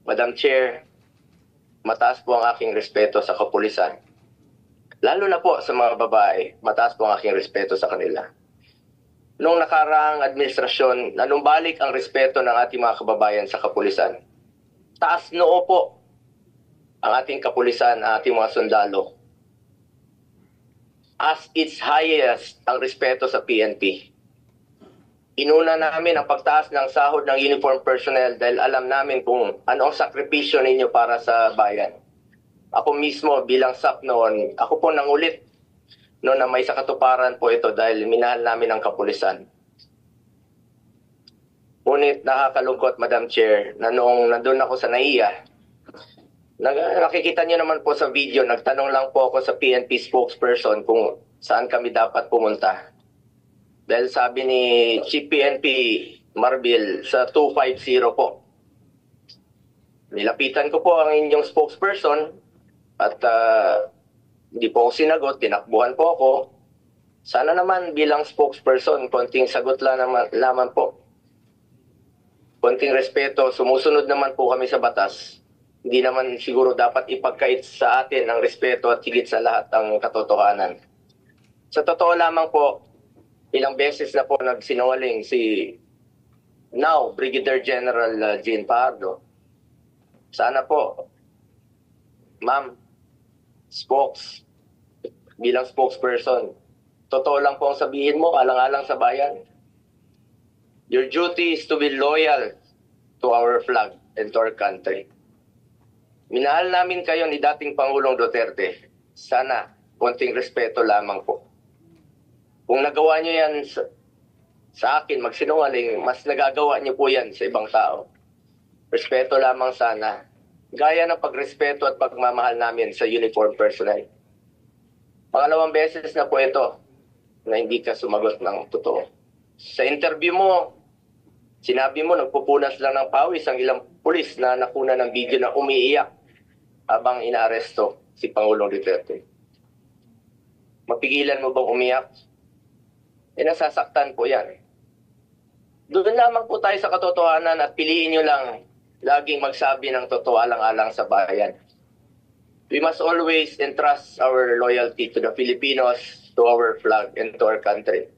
Madam Chair, mataas po ang aking respeto sa kapulisan. Lalo na po sa mga babae, mataas po ang aking respeto sa kanila. Noong nakaraang administrasyon, nanumbalik ang respeto ng ating mga kababayan sa kapulisan. Taas noo po ang ating kapulisan, ang ating mga sundalo. As its highest ang respeto sa PNP. Inuna namin ang pagtaas ng sahod ng uniform personnel dahil alam namin kung ano ang sakripisyo ninyo para sa bayan. Ako mismo bilang SAP noon, ako po nangulit noon na may sakatuparan po ito dahil minahal namin ang kapulisan. Ngunit nakakalungkot, Madam Chair, na noong nandun ako sa NAIA, nakikita niyo naman po sa video, nagtanong lang po ako sa PNP spokesperson kung saan kami dapat pumunta. Dahil sabi ni Chief PNP Marbil sa 250 po. Nilapitan ko po ang inyong spokesperson at hindi po ako sinagot, tinakbuhan po ako. Sana naman bilang spokesperson, konting sagot lang naman po. Konting respeto, sumusunod naman po kami sa batas. Hindi naman siguro dapat ipagkait sa atin ang respeto at higit sa lahat ang katotohanan. Sa totoo lamang po, ilang beses na po nagsinungaling si now Brigadier General Jean Pardo. Sana po, ma'am, bilang spokesperson, totoo lang po ang sabihin mo, alang-alang sa bayan. Your duty is to be loyal to our flag and to our country. Minahal namin kayo ni dating Pangulong Duterte. Sana, konting respeto lamang po. Kung nagawa niyo yan sa akin, magsinungaling, mas nagagawa niyo po yan sa ibang tao. Respeto lamang sana. Gaya ng pagrespeto at pagmamahal namin sa uniform personnel. Pangalawang beses na po ito na hindi ka sumagot ng totoo. Sa interview mo, sinabi mo nagpupunas lang ng pawis ang ilang pulis na nakuna ng video na umiiyak habang inaaresto si Pangulong Duterte. Mapigilan mo bang umiyak? Nasasaktan po yan. Doon lamang po tayo sa katotohanan at piliin nyo lang laging magsabi ng totoo alang-alang sa bayan. We must always entrust our loyalty to the Filipinos, to our flag, and to our country.